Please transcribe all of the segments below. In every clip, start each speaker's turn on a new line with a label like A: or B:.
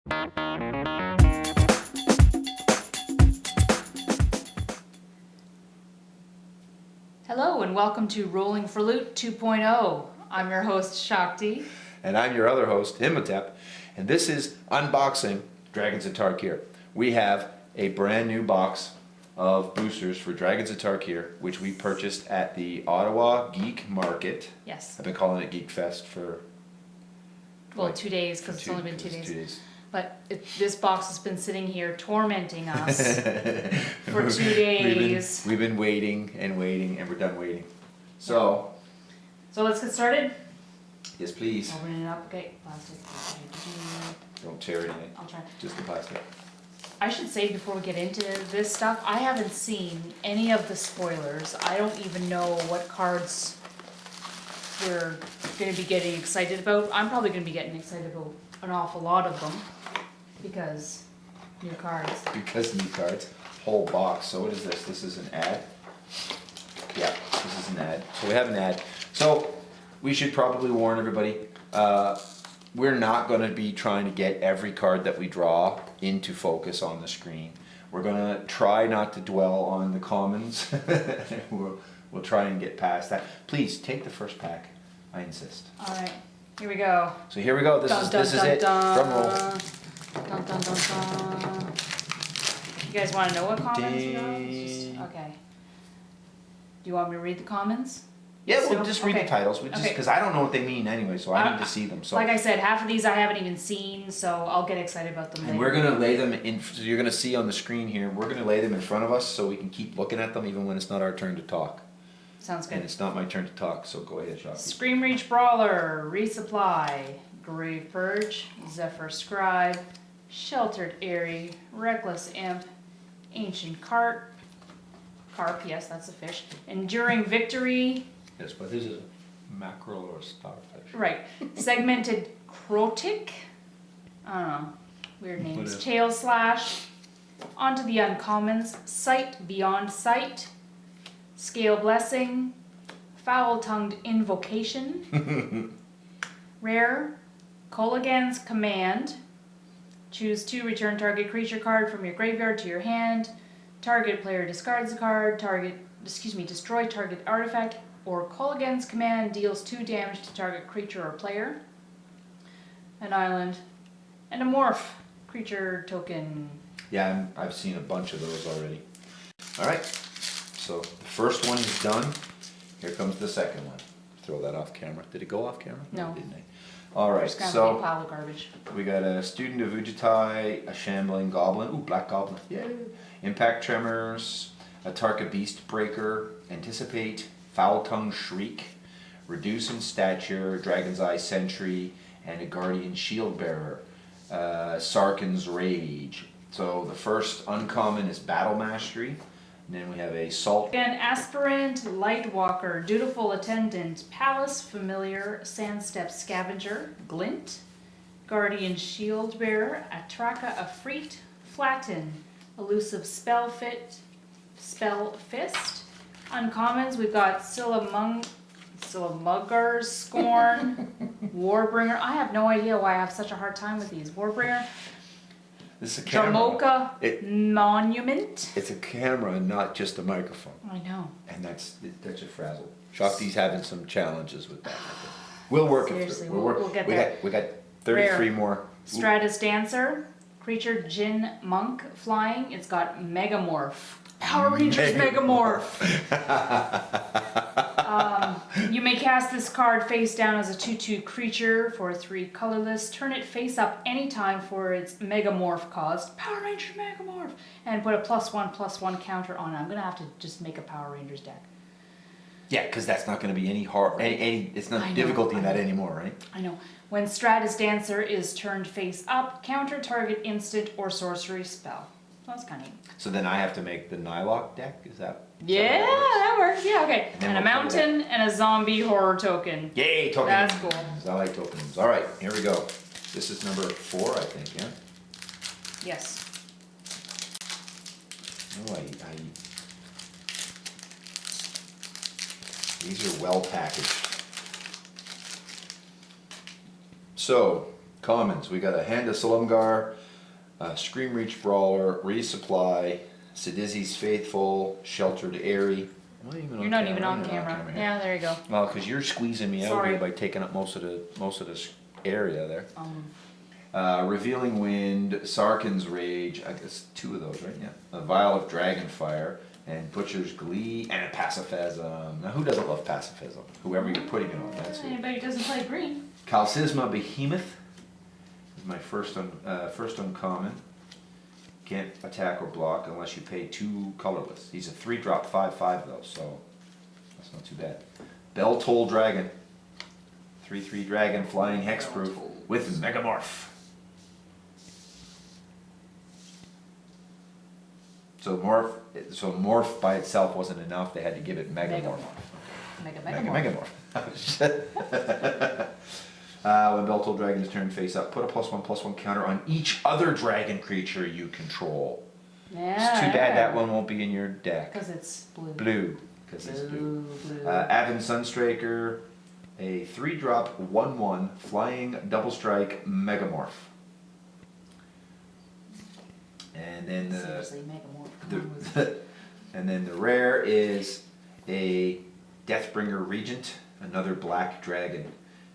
A: Hello and welcome to Rolling for Loot 2.0. I'm your host Shakti.
B: And I'm your other host, Imhotep. And this is Unboxing Dragons of Tarkir. We have a brand new box of boosters for Dragons of Tarkir, which we purchased at the Ottawa Geek Market.
A: Yes.
B: I've been calling it Geek Fest for...
A: Well, 2 days because it's only been 2 days. But this box has been sitting here tormenting us for 2 days.
B: We've been waiting, and we're done waiting. So
A: let's get started.
B: Yes, please.
A: Opening it up. Okay, plastic.
B: Don't tear anything.
A: I'll try.
B: Just the plastic.
A: I should say before we get into this stuff, I haven't seen any of the spoilers. I don't even know what cards we're going to be getting excited about. I'm probably going to be getting excited about an awful lot of them because new cards.
B: Because new cards. Whole box. So what is this? This is an ad? Yeah, this is an ad. So we have an ad. So we should probably warn everybody. We're not going to be trying to get every card that we draw into focus on the screen. We're going to try not to dwell on the commons. We'll try and get past that. Please take the first pack. I insist.
A: All right, here we go.
B: So here we go. This is it. Drum roll.
A: Dun, dun, dun, dun. You guys want to know what commons we got? Okay. Do you want me to read the commons?
B: Yeah, we'll just read the titles. Because I don't know what they mean anyway, so I need to see them. So
A: like I said, half of these I haven't even seen, so I'll get excited about them.
B: And we're gonna lay them in. So you're gonna see on the screen here. We're gonna lay them in front of us so we can keep looking at them even when it's not our turn to talk.
A: Sounds good.
B: And it's not my turn to talk, so go ahead, Shakti.
A: Scream Reach Brawler, Resupply, Grave Purge, Zephyr Scribe, Sheltered Airy, Reckless Imp, Ancient Carp, yes, that's a fish, Enduring Victory.
B: Yes, but this is a mackerel or a starfish.
A: Right. Segmented Crotic. I don't know. Weird names. Tail Slash. Onto the Uncommons. Sight Beyond Sight. Scale Blessing. Foul-Tongued Invocation. Rare. Kolaghan's Command. Choose 2, return target creature card from your graveyard to your hand. Target player discards a card. Destroy target artifact. Or Kolaghan's Command deals 2 damage to target creature or player. An island. And a morph creature token.
B: Yeah, I've seen a bunch of those already. Alright, so the first one is done. Here comes the second one. Throw that off camera. Did it go off camera?
A: No.
B: Didn't I? Alright,
A: so a pile of garbage.
B: We got a Student of Ojutai, a Shambling Goblin. Ooh, Black Goblin. Yay! Impact Tremors, a Tarka Beast Breaker, Anticipate, Foul-Tongued Shriek, Reduce in Stature, Dragon's Eye Sentry, and a Guardian Shield Bearer. Sarkhan's Rage. So the first uncommon is Battle Mastery. And then we have a Salt.
A: An Aspirant, Lightwalker, Dutiful Attendant, Palace Familiar, Sandstep Scavenger, Glint, Guardian Shield Bearer, Atraka Afreet, Flatten, Elusive Spell Fist. Uncommons, we've got Silumgar's Scorn, Warbringer. I have no idea why I have such a hard time with these. Warbringer,
B: This is a camera.
A: Dromoka, Monument.
B: It's a camera, not just a microphone.
A: I know.
B: And that's a frazzle. Shakti's having some challenges with that. We'll work it through.
A: We'll get there.
B: We got 33 more.
A: Stratus Dancer, creature Jin Monk flying. It's got Megamorph. Power Rangers Megamorph. You may cast this card face down as a 2/2 creature for 3 colorless. Turn it face up anytime for its Megamorph cost. Power Rangers Megamorph. And put a +1/+1 counter on it. I'm going to have to just make a Power Rangers deck.
B: Yeah, because that's not going to be any hard. It's not difficulty in that anymore, right?
A: I know. When Stratus Dancer is turned face up, counter target instant or sorcery spell. That's kind of neat.
B: So then I have to make the Nylok deck? Is that?
A: Yeah, that works. Yeah, okay.
B: And
A: a mountain and a zombie horror token.
B: Yay, tokens.
A: That's cool.
B: I like tokens. All right, here we go. This is number 4, I think, yeah?
A: Yes.
B: Oh, these are well packaged. So, Commons, we got a Hand of Silumgar, Scream Reach Brawler, Resupply, Sidisi's Faithful, Sheltered Airy.
A: You're not even on camera. Yeah, there you go.
B: Well, because you're squeezing me out here by taking up most of this area there. Revealing Wind, Sarkhan's Rage, I guess 2 of those, right? Yeah. A Vial of Dragonfire, and Butcher's Glee, and a Pacifism. Now, who doesn't love Pacifism? Whoever you're putting it on, that's it.
A: Anybody who doesn't play green.
B: Calcisma Behemoth is my first uncommon. Can't attack or block unless you pay 2 colorless. He's a 3-drop 5/5 though, so that's not too bad. Bell Toll Dragon. 3/3 dragon, flying hexproof with Megamorph. So morph by itself wasn't enough. They had to give it Megamorph. Megamorph. When Beltold Dragon is turned face up, put a +1/+1 counter on each other dragon creature you control.
A: Yeah.
B: It's too bad that one won't be in your deck.
A: Because it's blue.
B: Blue. Because it's blue. Avon Sunstriker, a 3-drop 1/1 flying double strike Megamorph. And then the rare is a Deathbringer Regent, another black dragon.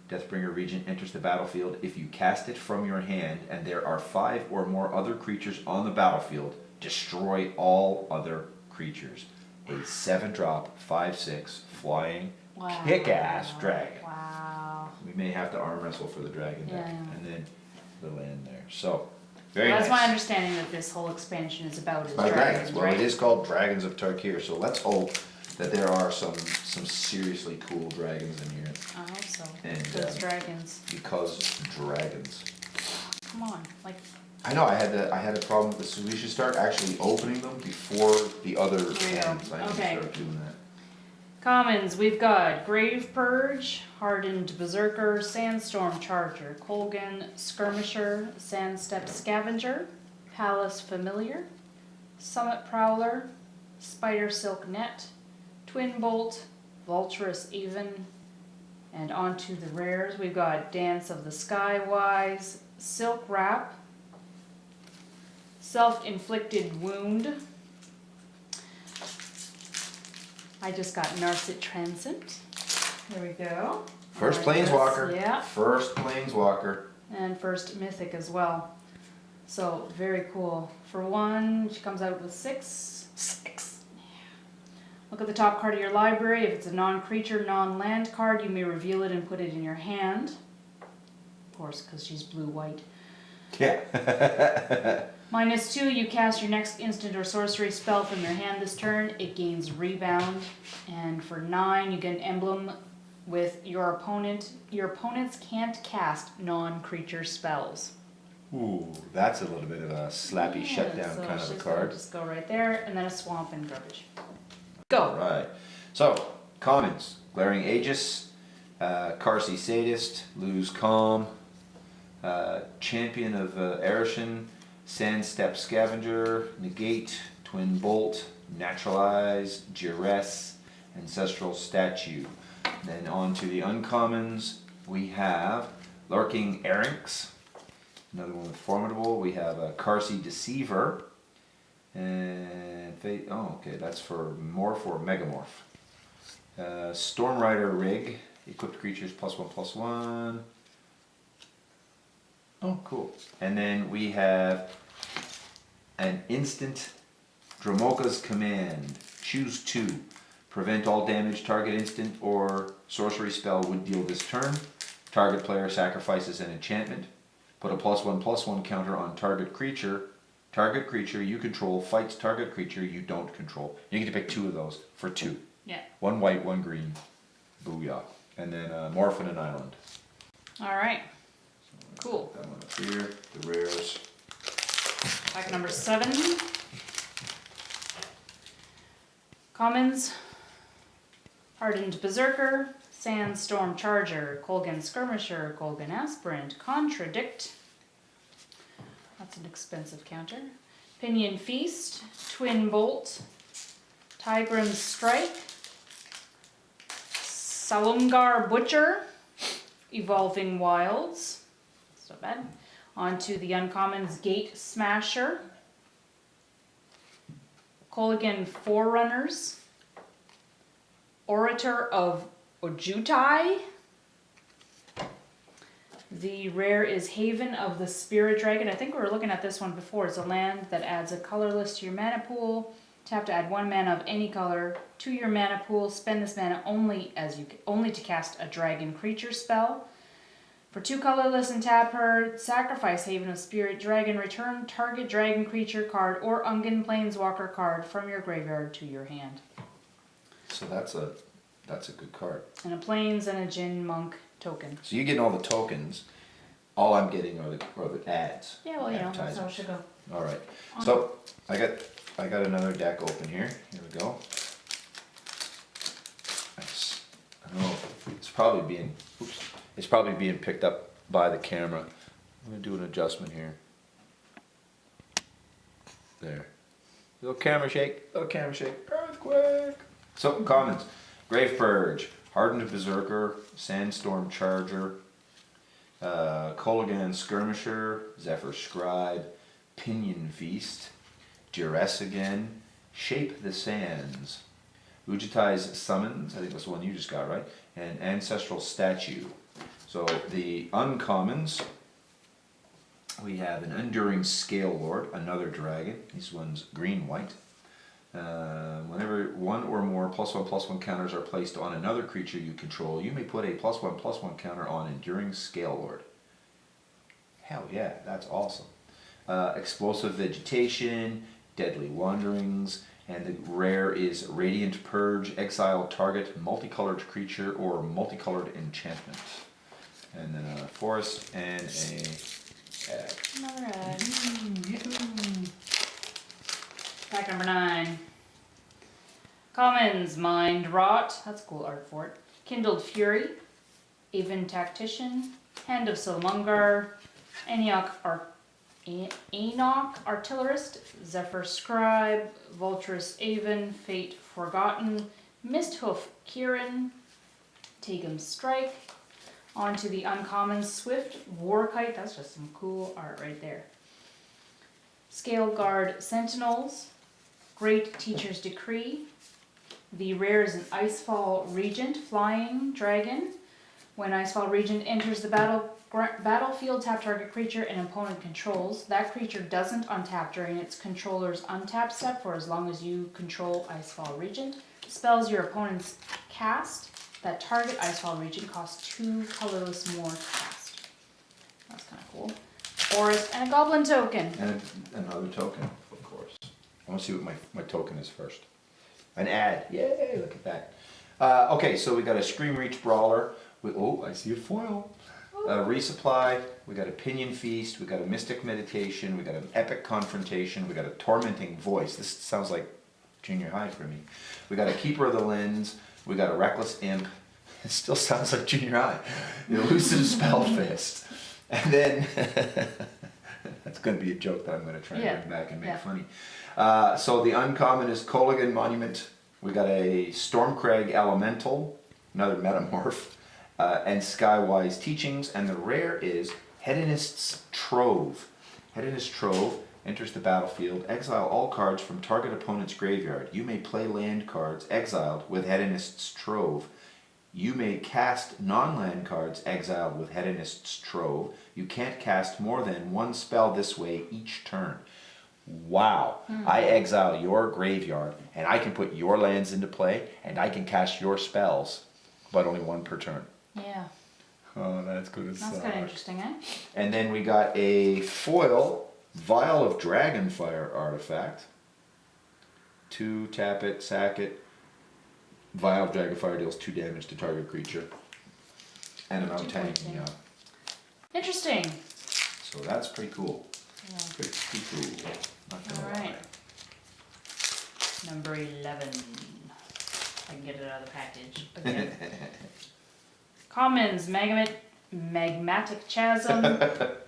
B: Deathbringer Regent enters the battlefield. If you cast it from your hand and there are 5 or more other creatures on the battlefield, destroy all other creatures. A 7-drop 5/6 flying kick-ass dragon.
A: Wow.
B: We may have to arm wrestle for the dragon deck, and then the land there. So.
A: That's my understanding that this whole expansion is about
B: dragons,
A: right?
B: It is called Dragons of Tarkir, so let's hope that there are some seriously cool dragons in here.
A: I hope so.
B: And,
A: because dragons.
B: Because dragons.
A: Come on, like.
B: I know, I had a problem with this, so we should start actually opening them before the other hands. I need to start doing that.
A: Commons, we've got Grave Purge, Hardened Berserker, Sandstorm Charger, Kolaghan Skirmisher, Sandstep Scavenger, Palace Familiar, Summit Prowler, Spider Silk Net, Twin Bolt, Vulturous Even, and onto the rares, we've got Dance of the Skywise, Silk Wrap, Self-Inflicted Wound. I just got Narset Transcendent. There we go.
B: First Planeswalker.
A: Yeah.
B: First Planeswalker.
A: And first Mythic as well. So very cool. For 1, she comes out with 6. 6. Yeah. Look at the top card of your library. If it's a non-creature, non-land card, you may reveal it and put it in your hand. Of course, because she's blue-white.
B: Yeah.
A: -2, you cast your next instant or sorcery spell from your hand this turn. It gains rebound. And for 9, you get an emblem with your opponent. Your opponents can't cast non-creature spells.
B: Ooh, that's a little bit of a slappy shutdown kind of a card.
A: Just go right there, and then a swamp and garbage. Go.
B: Alright. So, commons. Glaring Aegis, Karsi Sadist, Lose Calm, Champion of Erishan, Sandstep Scavenger, Negate, Twin Bolt, Naturalize, Duress, Ancestral Statue. Then on to the uncommons, we have Lurking Erynx, another one with Formidable. We have a Karsi Deceiver, and that's for Megamorph. Stormrider Rig, equipped creatures +1/+1. Oh, cool. And then we have an instant Dromoka's Command. Choose 2. Prevent all damage target instant or sorcery spell would deal this turn. Target player sacrifices an enchantment. Put a +1/+1 counter on target creature. Target creature you control fights target creature you don't control. You get to pick 2 of those for 2.
A: Yeah. 1
B: white, 1 green. Booyah. And then Morph in an Island.
A: Alright. Cool.
B: That one up here, the rares.
A: Pack number 7. Commons. Hardened Berserker, Sandstorm Charger, Kolaghan Skirmisher, Kolaghan Aspirant, Contradict. That's an expensive counter. Pinion Feast, Twin Bolt, Tigrim's Strike, Silumgar Butcher, Evolving Wilds, That's not bad. On to the uncommons, Gate Smasher. Kolaghan Forerunners. Orator of Ojutai. The rare is Haven of the Spirit Dragon. I think we were looking at this one before. It's a land that adds a colorless to your mana pool. Tap to add 1 mana of any color to your mana pool. Spend this mana only to cast a dragon creature spell. For 2 colorless and tap her, sacrifice Haven of Spirit Dragon. Return target dragon creature card or Ungin Planeswalker card from your graveyard to your hand.
B: So that's a good card.
A: And a Plains and a Jin Monk token.
B: So you're getting all the tokens. All I'm getting are the ads.
A: Yeah, well, you know, that's how it should go.
B: All right. So I got another deck open here. Here we go. Nice. I know it's probably being picked up by the camera. I'm gonna do an adjustment here. There. Little camera shake. Earthquake. So commons. Grave Purge. Hardened Berserker. Sandstorm Charger. Kolaghan Skirmisher. Zephyr Scribe. Pinion Feast. Duress again. Shape the Sands. Ujutai's Summons. I think that's the one you just got, right? And Ancestral Statue. So the uncommons. We have an Enduring Scale Lord, another dragon. This one's green-white. Whenever 1 or more +1/+1 counters are placed on another creature you control, you may put a +1/+1 counter on Enduring Scale Lord. Hell yeah, that's awesome. Explosive Vegetation, Deadly Wanderings, and the rare is Radiant Purge. Exile target multicolored creature or multicolored enchantment. And then a forest and a ad.
A: Another ad. Pack number 9. Commons, Mind Rot. That's cool art for it. Kindled Fury. Aven Tactician. Hand of Silumgar. Enoch Artillerist. Zephyr Scribe. Vulturous Aven. Fate Forgotten. Misthoof Kieran. Tegum Strike. On to the uncommon, Swift Warkite. That's just some cool art right there. Scale Guard Sentinels. Great Teacher's Decree. The rare is an Icefall Regent, Flying Dragon. When Icefall Regent enters the battlefield, tap target creature an opponent controls. That creature doesn't untap during its controller's untap step for as long as you control Icefall Regent. Spells your opponents cast that target Icefall Regent costs 2 colorless more to cast. That's kind of cool. Forest and a Goblin token.
B: And another token, of course. I want to see what my token is first. An ad. Yay, look at that. Okay, so we got a Scream Reach Brawler. Oh, I see a foil. Resupply. We got a Pinion Feast. We got a Mystic Meditation. We got an Epic Confrontation. We got a Tormenting Voice. This sounds like junior high for me. We got a Keeper of the Lens. We got a Reckless Imp. It still sounds like junior high. The Elusive Spellfist. And then, that's going to be a joke that I'm going to try and bring back and make funny. So the uncommon is Kolaghan Monument. We got a Stormcrag Elemental, another Metamorph, and Skywise Teachings. And the rare is Hedonist's Trove. Hedonist's Trove enters the battlefield. Exile all cards from target opponent's graveyard. You may play land cards exiled with Hedonist's Trove. You may cast non-land cards exiled with Hedonist's Trove. You can't cast more than 1 spell this way each turn. Wow. I exile your graveyard, and I can put your lands into play, and I can cast your spells, but only 1 per turn.
A: Yeah.
B: Oh, that's good as
A: That's kind of interesting, eh?
B: And then we got a foil Vial of Dragonfire artifact. 2, tap it, sack it. Vial of Dragonfire deals 2 damage to target creature. And an Outtanking.
A: Interesting.
B: So that's pretty cool.
A: Yeah.
B: Pretty cool. Not gonna lie.
A: Alright. Number 11. I can get it out of the package again. Commons, Magmatic Chasm,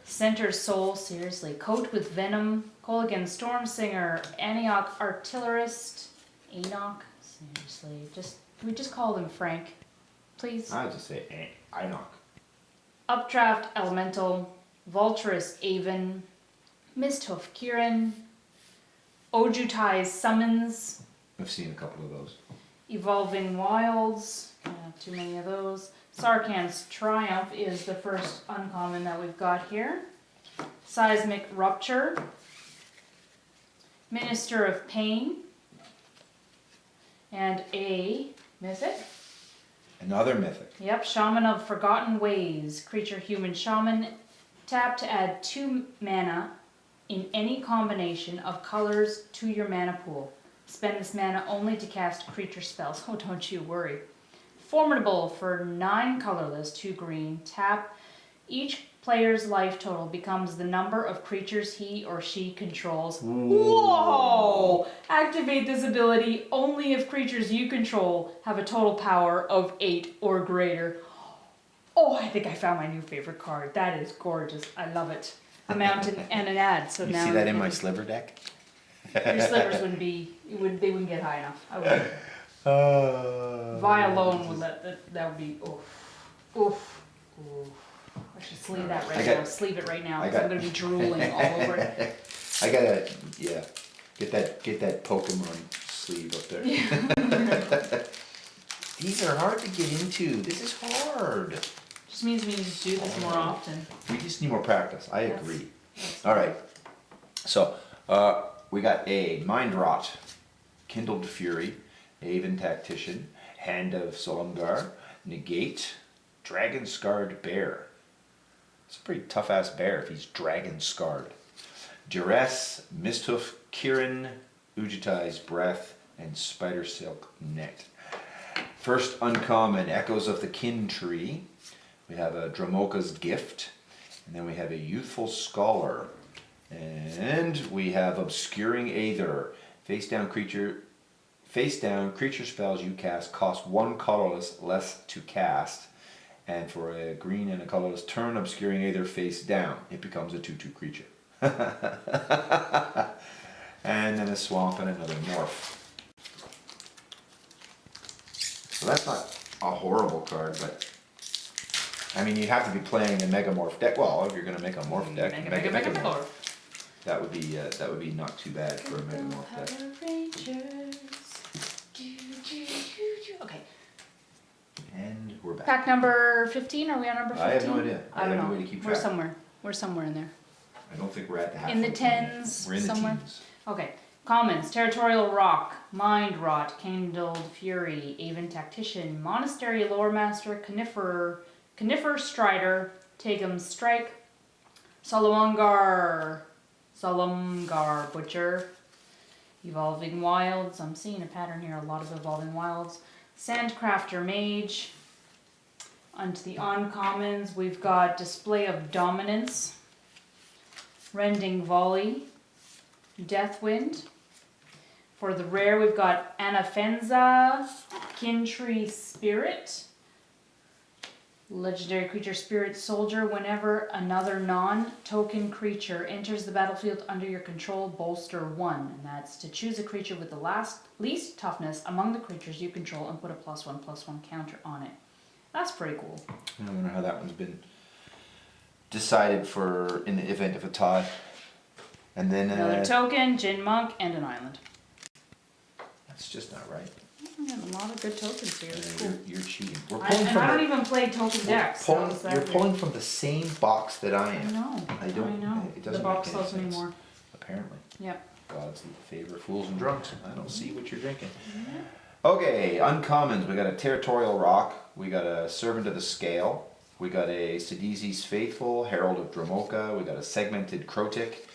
A: Center Soul, seriously, Coat with Venom, Kolaghan Stormsinger, Antioch Artillerist, Enoch, seriously, can we just call them Frank, please?
B: I would just say Enoch.
A: Updraft Elemental, Vulturous Aven, Misthoof Kieran, Ojutai's Summons,
B: I've seen a couple of those.
A: Evolving Wilds, not too many of those. Sarkhan's Triumph is the first uncommon that we've got here. Seismic Rupture, Minister of Pain, and a Mythic.
B: Another Mythic.
A: Yep, Shaman of Forgotten Ways. Creature human shaman. Tap to add 2 mana in any combination of colors to your mana pool. Spend this mana only to cast creature spells. Oh, don't you worry. Formidable for 9 colorless, 2 green. Tap. Each player's life total becomes the number of creatures he or she controls. Whoa! Activate this ability only if creatures you control have a total power of 8 or greater. Oh, I think I found my new favorite card. That is gorgeous. I love it. A mountain and an ad. So
B: You
A: now
B: see that in my sliver deck?
A: your slivers wouldn't be. They wouldn't get high enough. I would. Vi alone would let that would be. Oof. Oof. Oof. I should sleeve that right now. Sleeve it right now because I'm gonna be drooling all over it.
B: I gotta, yeah, get that Pokemon sleeve up there. These are hard to get into. This is hard.
A: Just means we need to do this more often.
B: We just need more practice. I agree.
A: That's
B: All right. So we got a Mind Rot, Kindled Fury, Aven Tactician, Hand of Silumgar, Negate, Dragon Scarred Bear. It's a pretty tough ass bear if he's dragon scarred. Duress, Misthoof Kieran, Ujutai's Breath, and Spider Silk Net. First uncommon, Echoes of the Kin Tree. We have a Dromoka's Gift, and then we have a Youthful Scholar, and we have Obscuring Aether. Face down creature spells you cast cost 1 colorless less to cast, and for a green and a colorless, turn Obscuring Aether face down. It becomes a 2/2 creature. And then a Swamp and another Morph. So that's not a horrible card, but I mean, you have to be playing the Megamorph deck. Well, if you're going to make a Morph deck, Megamorph. That would be not too bad for a Megamorph deck.
A: Okay.
B: And we're back.
A: Pack number 15. Are we on number 15?
B: I have no idea.
A: I don't
B: have
A: know.
B: no way to keep
A: We're
B: track.
A: somewhere. We're somewhere in there.
B: I don't think we're at the half.
A: In the tens,
B: We're in the
A: somewhere?
B: teens.
A: Okay. Commons, Territorial Rock, Mind Rot, Kindled Fury, Aven Tactician, Monastery Lore Master, Conifer Strider, Taegum's Strike, Silumgar Butcher, Evolving Wilds. I'm seeing a pattern here, a lot of Evolving Wilds. Sandcrafter Mage. Onto the uncommons, we've got Display of Dominance, Rending Volley, Deathwind. For the rare, we've got Anafenza, Kintree Spirit, Legendary Creature Spirit Soldier. Whenever another non-token creature enters the battlefield under your control, bolster 1. And that's to choose a creature with the least toughness among the creatures you control and put a +1/+1 counter on it. That's pretty cool.
B: I wonder how that one's been decided for in the event of a tie. And then
A: Another token, Jin Monk, and an island.
B: that's just not right.
A: We have a lot of good tokens here. It's cool.
B: You're cheating. We're
A: I
B: pulling from
A: don't
B: the,
A: even play token decks. so
B: pulling,
A: it's
B: you're
A: that
B: pulling
A: weird.
B: from the same box that I
A: I
B: am.
A: know.
B: I don't.
A: know.
B: It doesn't
A: The box
B: make any
A: loves me
B: sense.
A: more.
B: Apparently.
A: Yep.
B: God's favorite fools and drunks. I don't see what you're drinking. Okay, uncommons. We got a Territorial Rock. We got a Servant of the Scale. We got a Sidisi's Faithful, Herald of Dromoka. We got a Segmented Crotic,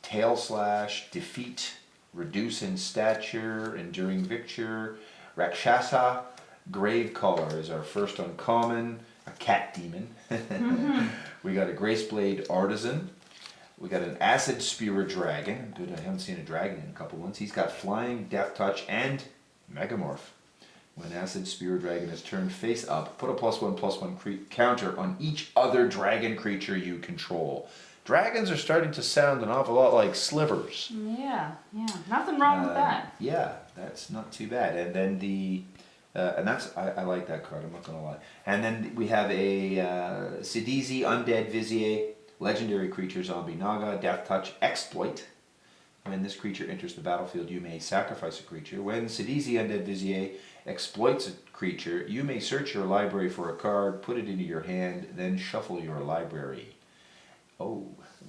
B: Tail Slash, Defeat, Reduce in Stature, Enduring Victor, Rakshasa, Gravecaller is our first uncommon, a Cat Demon. We got a Graceblade Artisan. We got an Acid Spewer Dragon. Good, I haven't seen a dragon in a couple months. He's got Flying, Death Touch, and Megamorph. When Acid Spear Dragon is turned face up, put a +1/+1 counter on each other dragon creature you control. Dragons are starting to sound an awful lot like slivers.
A: Yeah. Nothing wrong with that.
B: Yeah, that's not too bad. And then and that's I like that card. I'm not gonna lie. And then we have a Sidisi Undead Vizier, Legendary creature, Zombie Naga, Death Touch, Exploit. When this creature enters the battlefield, you may sacrifice a creature. When Sidisi Undead Vizier exploits a creature, you may search your library for a card, put it into your hand, then shuffle your library. Oh,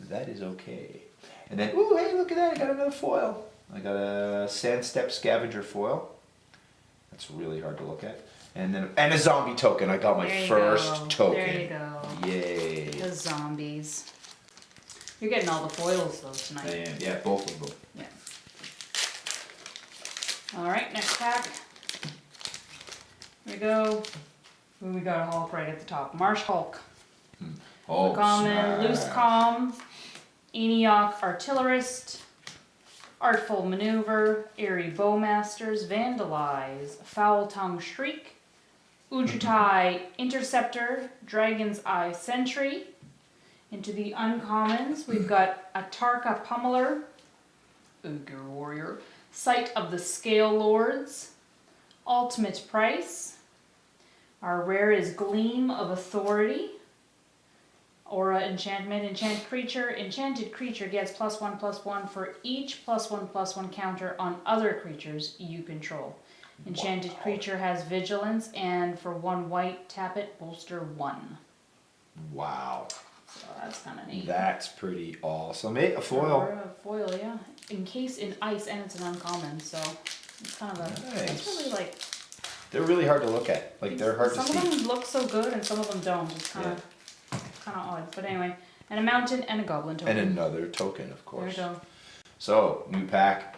B: that is okay. And then, ooh, hey, look at that, I got another foil. I got a Sandstep Scavenger foil. That's really hard to look at. And then, and a zombie token. I got my first token.
A: There you go.
B: Yay.
A: The zombies. You're getting all the foils though tonight.
B: I am, yeah, both of them.
A: Yeah. Alright, next pack. Here we go. Ooh, we got a Hulk right at the top. Marsh Hulk.
B: Oh,
A: Common, Loose Calm, Eniok Artillerist, Artful Maneuver, Airy Bowmasters, Vandalize, Foul Tongue Shriek, Ojutai Interceptor, Dragon's Eye Sentry. Into the uncommons, we've got Atarka Pummeler, Ogre Warrior, Sight of the Scale Lords, Ultimate Price. Our rare is Gleam of Authority. Aura Enchantment, Enchanted creature gets +1/+1 for each +1/+1 counter on other creatures you control. Enchanted creature has Vigilance, and for 1 white, tap it, bolster 1.
B: Wow.
A: So that's kind of neat.
B: That's pretty awesome. Hey, a foil.
A: A foil, yeah. Encased in ice, and it's an uncommon, so it's kind of a.
B: Nice.
A: It's really like.
B: They're really hard to look at. Like, they're hard to see.
A: Some of them look so good, and some of them don't. It's kind of. Kind of odd, but anyway, and a mountain and a goblin token.
B: And another token, of course.
A: There you go.
B: So, new pack.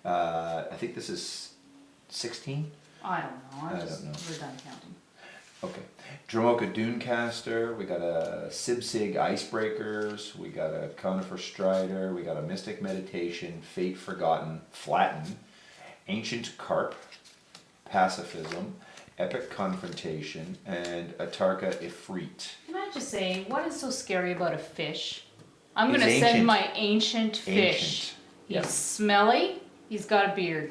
B: I think this is 16?
A: I don't know.
B: I don't know.
A: We're done counting.
B: Okay. Dromoka Dunecaster. We got a Sibsig Icebreakers. We got a Conifer Strider. We got a Mystic Meditation. Fate Forgotten. Flatten. Ancient Carp. Pacifism. Epic Confrontation, and Atarka Ifrit.
A: Can I just say, what is so scary about a fish? I'm going to
B: He's
A: send
B: ancient.
A: my ancient fish.
B: Ancient.
A: He's
B: Yep.
A: smelly. He's got a beard.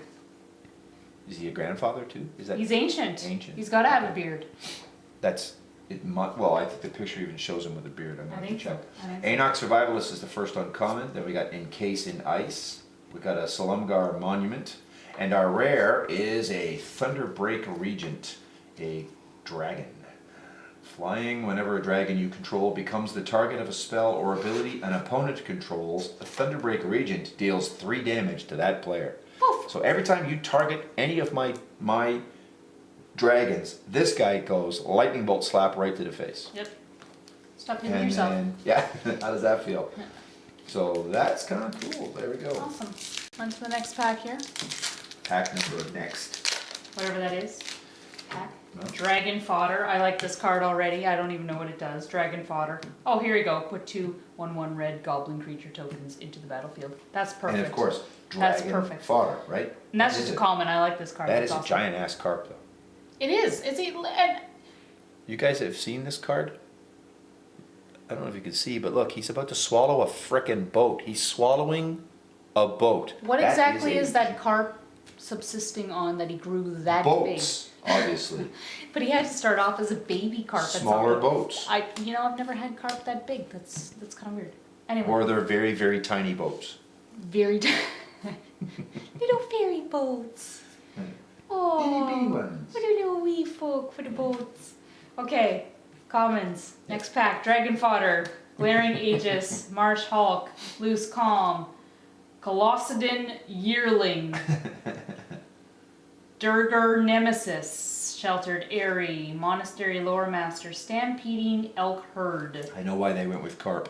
B: Is he a grandfather too? Is that?
A: He's ancient.
B: Ancient.
A: He's got to have a
B: Okay.
A: beard.
B: That's it. Well, I think the picture even shows him with a beard. I'm
A: I
B: going to
A: think
B: check.
A: so. I think so.
B: Anok Survivalist is the first uncommon. Then we got Encase in Ice. We got a Silumgar Monument, and our rare is a Thunderbreak Regent, a dragon. Flying, whenever a dragon you control becomes the target of a spell or ability an opponent controls, the Thunderbreak Regent deals 3 damage to that player.
A: Poof.
B: So every time you target any of my dragons, this guy goes lightning bolt slap right to the face.
A: Yep. Stop hitting yourself.
B: Then, yeah, how does that feel? Yeah. So that's kind of cool. There we go.
A: Awesome. On to the next pack here.
B: Pack number next.
A: Whatever that is. Pack.
B: No.
A: Dragon Fodder. I like this card already. I don't even know what it does. Dragon Fodder. Oh, here we go. Put 2 1/1 red goblin creature tokens into the battlefield. That's perfect.
B: And of course,
A: That's
B: dragon
A: perfect.
B: fodder, right?
A: And that's just a common. I like this card.
B: That
A: That's
B: is
A: awesome.
B: a giant ass carp, though.
A: It is. It's a. And
B: You guys have seen this card? I don't know if you can see, but look, he's about to swallow a frickin' boat. He's swallowing a boat.
A: what
B: That
A: exactly
B: a-
A: is that carp subsisting on that he grew that
B: Boats, obviously.
A: big? But he had to start off as a baby carp. That's
B: Smaller
A: not-
B: boats.
A: I've never had carp that big. That's kind of weird. Anyway.
B: Or they're very, very tiny boats.
A: Very little fairy boats. Oh,
B: Itty bitty ones.
A: what a little wee folk for the boats. Okay, commons. Next pack: Dragon Fodder, Glaring Aegis, Marsh Hulk, Loose Calm, Colossidon Yearling, Durgar Nemesis, Sheltered Airy, Monastery Lore Master, Stampeding Elk Herd.
B: I know why they went with carp.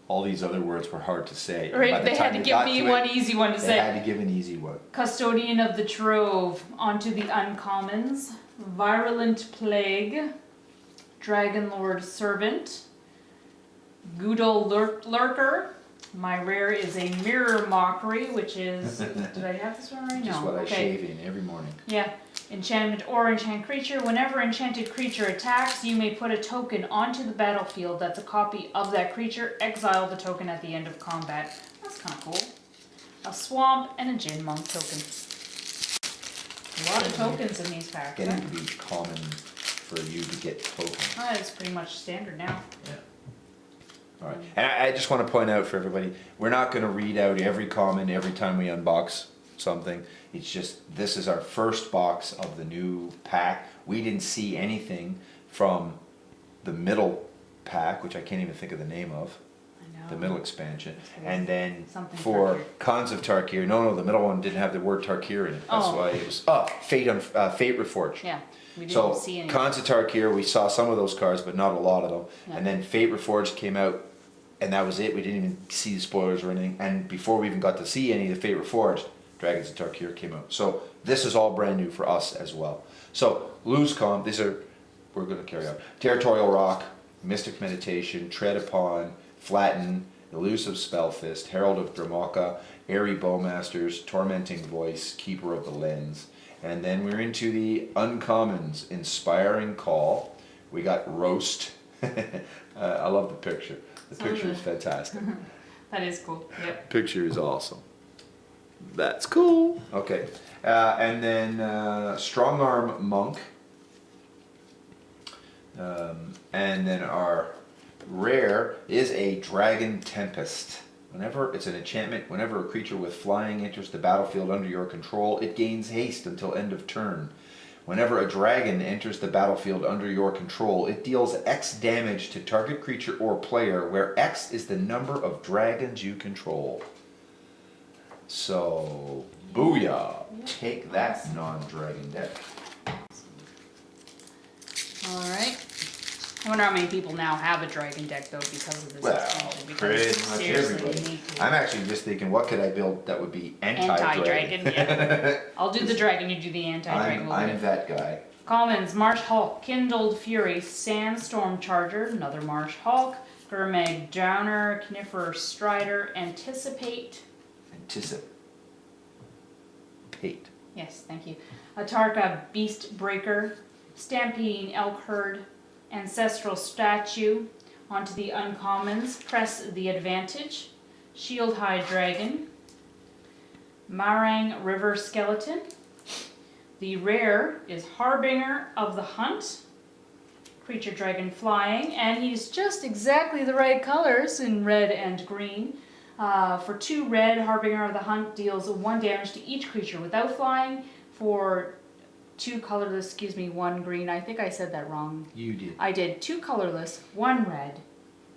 B: All these other words were hard to say. and by
A: Right,
B: the
A: they
B: time
A: had to
B: they
A: give
B: got
A: me
B: to
A: one
B: it,
A: easy one to
B: They
A: say.
B: had to give an easy one.
A: Custodian of the Trove, onto the uncommons, Virulent Plague, Dragonlord Servant, Goodle Lurker. My rare is a Mirror Mockery, which is, did I have this one right?
B: Just
A: No.
B: what I
A: Okay.
B: shave in every morning.
A: Yeah. Enchantment or enchant creature. Whenever enchanted creature attacks, you may put a token onto the battlefield that's a copy of that creature. Exile the token at the end of combat. That's kind of cool. A swamp and a Jin Monk token. A lot of tokens in these packs.
B: Getting to be common for you to get tokens.
A: It's pretty much standard now.
B: Yeah. All right. And I just want to point out for everybody, we're not going to read out every comment every time we unbox something. It's just, this is our first box of the new pack. We didn't see anything from the middle pack, which I can't even think of the name of. The middle expansion. And then
A: Something
B: for
A: Tarkir.
B: Cons of Tarkir, no, the middle one didn't have the word Tarkir in it. That's
A: Oh.
B: why it was, Fate Reforged.
A: Yeah, we didn't
B: So,
A: see any.
B: Cons of Tarkir, we saw some of those cards, but not a lot of them.
A: Yeah.
B: And then Fate Reforged came out, and that was it. We didn't even see the spoilers or anything. And before we even got to see any of the Fate Reforged, Dragons of Tarkir came out. So, this is all brand new for us as well. So, Lose Calm, these are, we're going to carry on. Territorial Rock, Mystic Meditation, Tread Upon, Flatten, Elusive Spellfist, Herald of Dromoka, Airy Bowmasters, Tormenting Voice, Keeper of the Lens. And then we're into the uncommons, Inspiring Call. We got Roast. I love the picture. The picture is fantastic.
A: That is cool. Yep.
B: Picture is awesome. That's cool. Okay. And then Strong Arm Monk. And then our rare is a Dragon Tempest. Whenever it's an enchantment, whenever a creature with flying enters the battlefield under your control, it gains haste until end of turn. Whenever a dragon enters the battlefield under your control, it deals X damage to target creature or player, where X is the number of dragons you control. So, booyah! Take that, non-dragon deck.
A: Alright. I wonder how many people now have a dragon deck though because of this
B: Well,
A: expansion. Because
B: pretty much
A: seriously,
B: everybody.
A: you need to.
B: I'm actually just thinking, what could I build that would be anti-dragon?
A: Yeah. I'll do the dragon, you do the anti-dragon.
B: I'm that guy.
A: Commons, Marsh Hulk, Kindled Fury, Sandstorm Charger, another Marsh Hulk, Gurmag Downer, Kniffer Strider, Anticipate. Yes, thank you. Atarka Beast Breaker, Stampeding Elk Herd, Ancestral Statue. Onto the uncommons, Press the Advantage, Shield High Dragon, Marang River Skeleton. The rare is Harbinger of the Hunt, creature dragon flying, and he's just exactly the right colors in red and green. For 2 red, Harbinger of the Hunt deals 1 damage to each creature without flying. For 2 colorless, 1 green. I think I said that wrong.
B: You did.
A: I did 2 colorless, 1 red.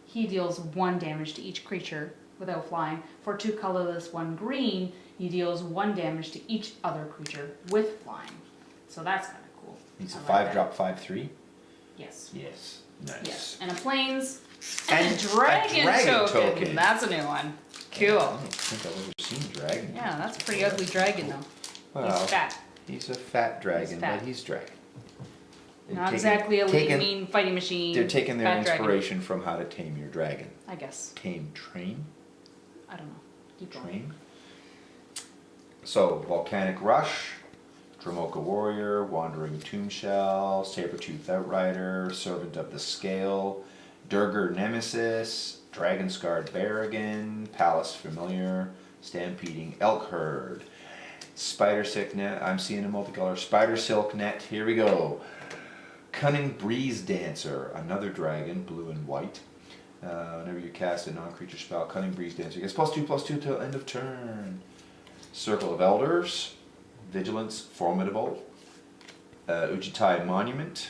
A: He deals 1 damage to each creature without flying. For 2 colorless, 1 green, he deals 1 damage to each other creature with flying. So that's kind of cool.
B: He's a
A: I like
B: 5-drop, 5/3?
A: Yes.
B: Yes. Nice.
A: Yes. And a plains
B: And
A: a dragon,
B: dragon
A: token.
B: token.
A: That's a new one. Cool.
B: I don't think I've ever seen dragon.
A: Yeah, that's a pretty ugly dragon though.
B: Well,
A: He's fat.
B: He's a fat dragon,
A: He's fat.
B: but he's dragon. They're
A: Not
B: taking-
A: exactly a
B: taking-
A: mean fighting machine.
B: They're taking their
A: fat dragon.
B: inspiration from How to Tame Your Dragon.
A: I guess.
B: Train?
A: I don't know. Keep going.
B: Train? So, Volcanic Rush, Dromoka Warrior, Wandering Tombshell, Sabertooth Outrider, Servant of the Scale, Durgar Nemesis, Dragon Scarred Barragan, Palace Familiar, Stampeding Elk Herd, Spider Silk Net, I'm seeing a multicolor, Spider Silk Net, here we go. Cunning Breeze Dancer, another dragon, blue and white. Whenever you cast a non-creature spell, Cunning Breeze Dancer gets +2/+2 till end of turn. Circle of Elders, Vigilance, Formidable, Ojutai Monument,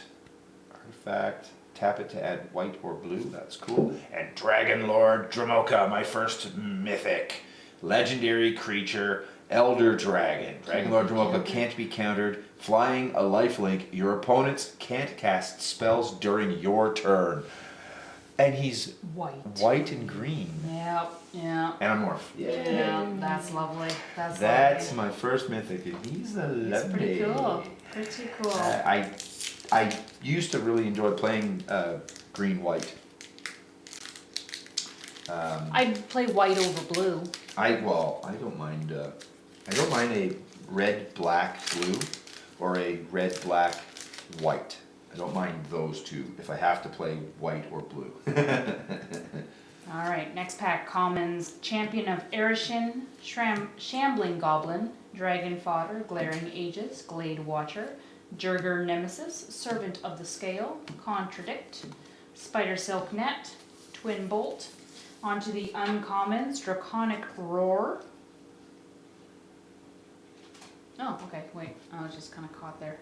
B: Artifact, tap it to add white or blue, that's cool. And Dragonlord Dromoka, my first mythic. Legendary creature, Elder Dragon. Dragonlord Dromoka can't be countered. Flying, a lifelink. Your opponents can't cast spells during your turn. And he's white and green.
A: Yep, yeah.
B: Anamorph.
A: Yeah, that's lovely. That's lovely.
B: My first mythic, and he's a
A: It's
B: lovely.
A: pretty cool. Pretty cool.
B: I used to really enjoy playing green-white.
A: I'd play white over blue.
B: I don't mind. I don't mind a red-black-blue or a red-black-white. I don't mind those two if I have to play white or blue.
A: Alright, next pack. Commons, Champion of Erishin, Shambling Goblin, Dragon Fodder, Glaring Aegis, Glade Watcher, Durgar Nemesis, Servant of the Scale, Contradict, Spider Silk Net, Twin Bolt, Onto the uncommons, Draconic Roar. Oh, okay, wait, I was just kind of caught there.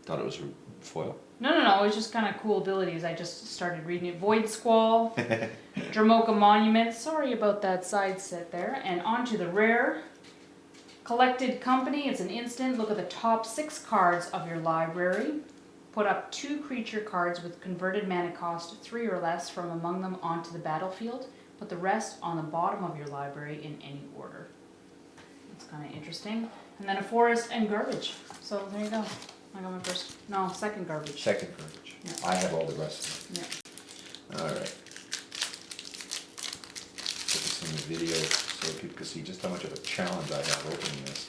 B: Thought it was foil.
A: No, it's just kind of cool abilities. I just started reading it. Void Squall, Dromoka Monument, sorry about that side set there. And onto the rare, Collected Company, it's an instant. Look at the top 6 cards of your library. Put up 2 creature cards with converted mana cost 3 or less from among them onto the battlefield. Put the rest on the bottom of your library in any order. It's kind of interesting. And then a forest and garbage. So there you go. I got my first, no, second garbage.
B: Second garbage.
A: Yeah.
B: I have all the rest of it.
A: Yeah.
B: Alright. Put this in the video so people can see just how much of a challenge I have opening this.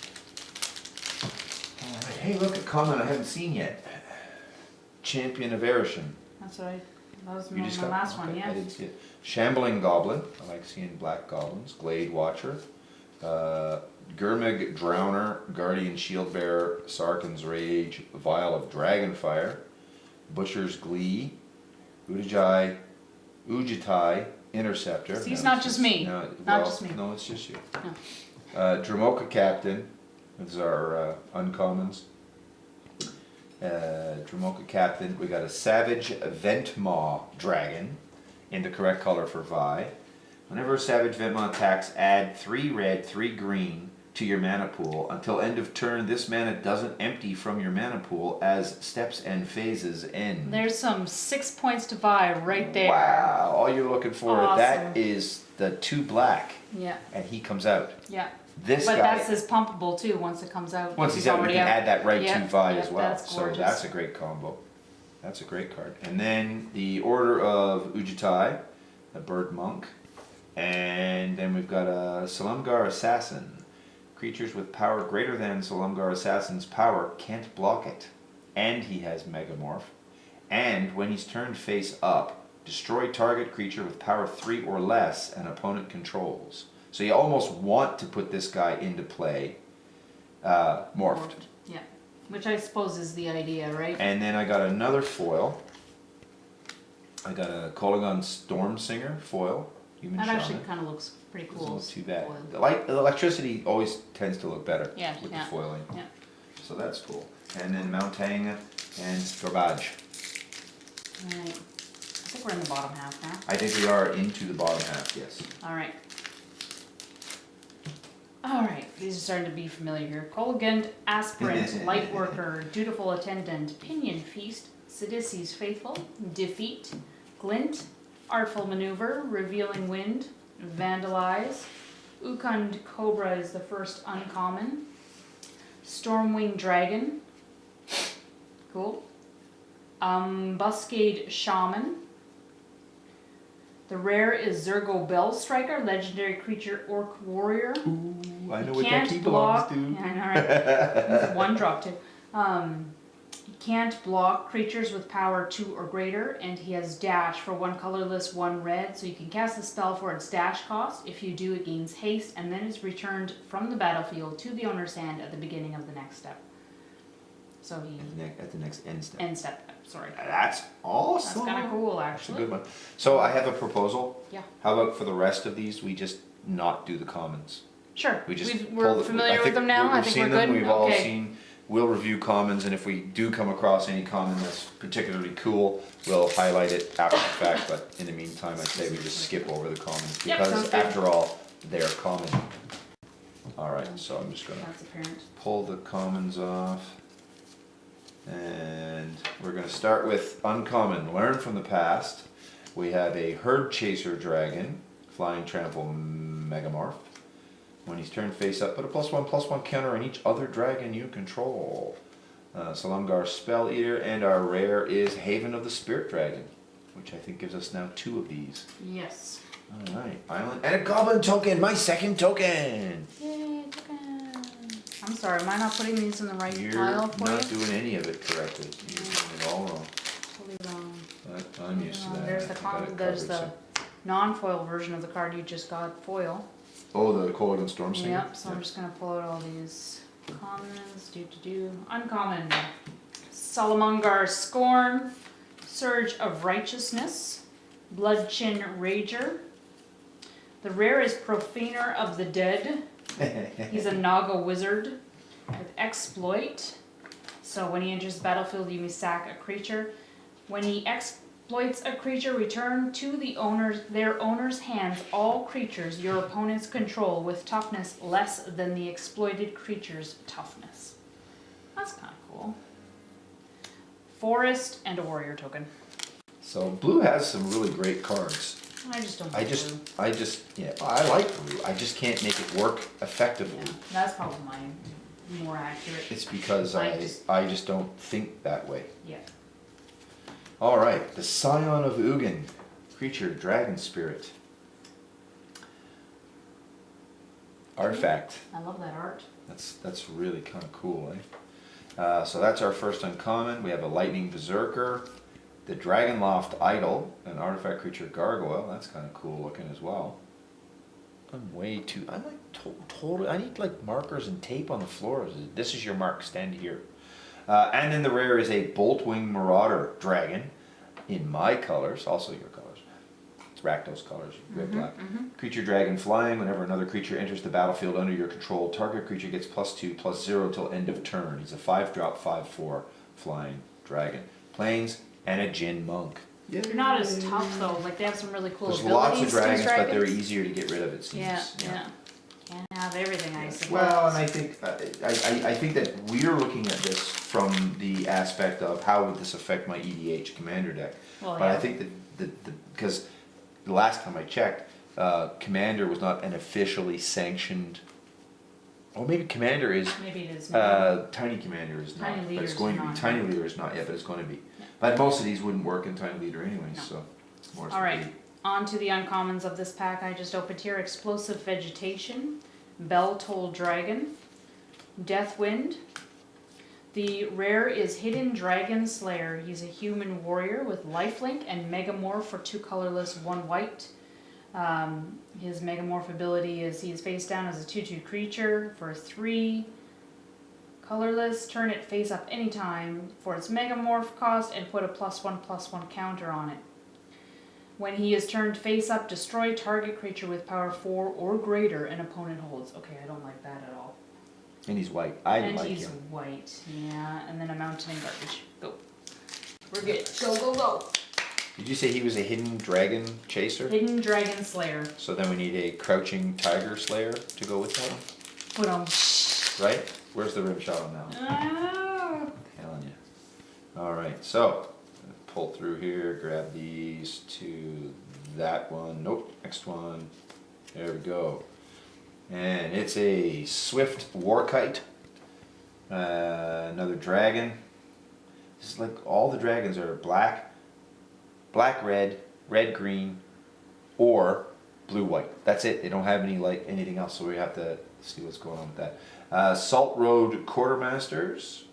B: Alright, hey, look, a comment I haven't seen yet. Champion of Erishan.
A: That was
B: You
A: my
B: just got
A: last one,
B: okay,
A: yeah.
B: I didn't see it. Shambling Goblin. I like seeing black goblins. Glade Watcher. Gurmig Drowner. Guardian Shieldbearer. Sarkhan's Rage. Vial of Dragonfire. Butcher's Glee. Ujutai Interceptor.
A: See, it's not just me. Not just me.
B: No, it's just you.
A: No.
B: Dromoka Captain. These are uncommons. Dromoka Captain. We got a Savage Ventmaw Dragon in the correct color for Vi. Whenever a Savage Ventmaw attacks, add 3 red, 3 green to your mana pool. Until end of turn, this mana doesn't empty from your mana pool as steps and phases end.
A: There's some 6 points to buy right there.
B: Wow, all you're looking for,
A: Awesome.
B: that is the 2 black.
A: Yeah.
B: And he comes out.
A: Yeah.
B: This
A: But
B: guy,
A: that's his pumpable too once it comes out.
B: once he's out, we
A: already
B: can add that right
A: Yep,
B: to Vi
A: yep,
B: as well.
A: that's
B: So
A: gorgeous.
B: that's a great combo. That's a great card. And then the Order of Ojutai, the Bird Monk. And then we've got a Silumgar Assassin. Creatures with power greater than Silumgar Assassin's power can't block it. And he has Megamorph. And when he's turned face up, destroy target creature with power 3 or less an opponent controls. So you almost want to put this guy into play morphed.
A: Yeah. Which I suppose is the idea, right?
B: And then I got another foil. I got a Kolaghan Stormsinger foil. Human
A: That
B: Shaman.
A: actually kind of looks pretty
B: Doesn't
A: cool.
B: look too bad.
A: Foil.
B: The electricity always tends to look better
A: Yeah,
B: with
A: yeah,
B: the foiling.
A: yeah.
B: So that's cool. And then Mountang and Garbage.
A: Alright. I think we're in the bottom half now.
B: I think we are into the bottom half, yes.
A: Alright. Alright, these are starting to be familiar here. Kolaghan, Aspirant, Lightworker, Dutiful Attendant, Pinion Feast, Sidisi's Faithful, Defeat, Glint, Artful Maneuver, Revealing Wind, Vandalize, Ukund Cobra is the first uncommon, Stormwing Dragon, cool, Buscade Shaman. The rare is Zurgo Bellstriker, legendary creature orc warrior.
B: Ooh, I know
A: You
B: what that
A: can't
B: key
A: block.
B: belongs to.
A: Yeah, I know, right? It's 1 drop too. You can't block creatures with power 2 or greater, and he has dash for 1 colorless, 1 red, so you can cast the spell for its dash cost. If you do, it gains haste, and then is returned from the battlefield to the owner's hand at the beginning of the next step. So he
B: At the next end step.
A: end step. Sorry.
B: That's awesome.
A: That's kind of cool,
B: That's a
A: actually.
B: good one. So I have a proposal.
A: Yeah.
B: How about for the rest of these, we just not do the commons?
A: Sure.
B: We just
A: We're familiar with them now. I think we're
B: seen
A: good.
B: them. We've all
A: Okay.
B: seen. We'll review commons, and if we do come across any common that's particularly cool, we'll highlight it after the fact. But in the meantime, I'd say we just skip over the commons
A: Yep,
B: because,
A: sounds good.
B: after all, they're common. All right, so I'm just gonna
A: That's apparent.
B: pull the commons off, and we're gonna start with uncommon. Learn from the past. We have a Herd Chaser Dragon, Flying Trample Megamorph. When he's turned face up, put a +1/+1 counter on each other dragon you control. Silumgar Spell Eater, and our rare is Haven of the Spirit Dragon, which I think gives us now 2 of these.
A: Yes.
B: Alright, island, and a Goblin token, my second token!
A: Yay, token. I'm sorry, am I not putting these in the right
B: You're
A: pile for
B: not
A: you?
B: doing any of it correctly. You're doing it all wrong.
A: Totally wrong.
B: But I'm used to that.
A: There's
B: I
A: the
B: think I got it
A: there's
B: covered,
A: the non-foil version of the card you just got foil.
B: Oh, the Kolaghan Stormsinger?
A: Yep, so I'm just gonna pull out all these commons, uncommon. Silumgar Scorn, Surge of Righteousness, Bloodchin Rager. The rare is Profaner of the Dead. He's a Naga wizard with exploit. So when he enters the battlefield, you may sack a creature. When he exploits a creature, return to their owner's hands all creatures your opponents control with toughness less than the exploited creature's toughness. That's kind of cool. Forest and a warrior token.
B: So blue has some really great cards.
A: I just don't.
B: Yeah, I like blue. I just can't make it work effectively.
A: Yeah, that's probably more accurate.
B: It's because I just don't think that way.
A: Yeah.
B: All right, the Scion of Ugin, creature, dragon spirit, artifact.
A: I love that art.
B: That's really kind of cool, eh? So that's our first uncommon. We have a lightning berserker. The Dragonloft Idol, an artifact creature gargoyle. That's kind of cool looking as well. I'm like totally. I need like markers and tape on the floor. This is your mark. Stand here. And then the rare is a Boltwing Marauder dragon, in my colors, also your colors. It's Rakdos colors, red, black. Creature dragon flying. Whenever another creature enters the battlefield under your control, target creature gets +2/+0 till end of turn. He's a 5-drop 5/4 flying dragon. Plains. And a Jin Monk.
A: Yeah. They're not as tough though. Like they have some really cool
B: There's
A: abilities.
B: lots of dragons, but they're easier to get rid of. It seems.
A: Yeah. Can't have everything, I suppose.
B: Well, and I think I think that we're looking at this from the aspect of how would this affect my EDH commander deck.
A: Well,
B: but I think that because the last time I checked, commander was not an officially sanctioned. Or maybe commander is.
A: Maybe it is.
B: Tiny commander is not.
A: Tiny
B: But it's going to be. Tiny leader is not yet, but it's going to be. Yeah. But most of these wouldn't work in tiny leader anyway, so. More
A: all right, on to the uncommons of this pack. I just opened here: Explosive Vegetation, Bell Toll Dragon, Deathwind. The rare is Hidden Dragonslayer. He's a human warrior with lifelink and Megamorph for 2 colorless, 1 white. His Megamorph ability is he is face down as a 2/2 creature for 3 colorless. Turn it face up anytime for its Megamorph cost and put a +1/+1 counter on it. When he is turned face up, destroy target creature with power 4 or greater an opponent holds. Okay, I don't like that at all.
B: And he's white. I like him.
A: And he's white, yeah. And then a mountain and garbage. Go. We're good. Go, go, go.
B: Did you say he was a hidden dragon chaser?
A: Hidden Dragon Slayer.
B: So then we need a crouching tiger slayer to go with that one?
A: Put on.
B: Right? Where's the rim shot on that one? I'm telling you. Alright, so pull through here, grab these to that one. Nope, next one. There we go. And it's a Swift Warkite. Another dragon. This is like all the dragons are black, red, red-green, or blue-white. That's it. They don't have anything else, so we have to see what's going on with that. Salt Road Quartermasters.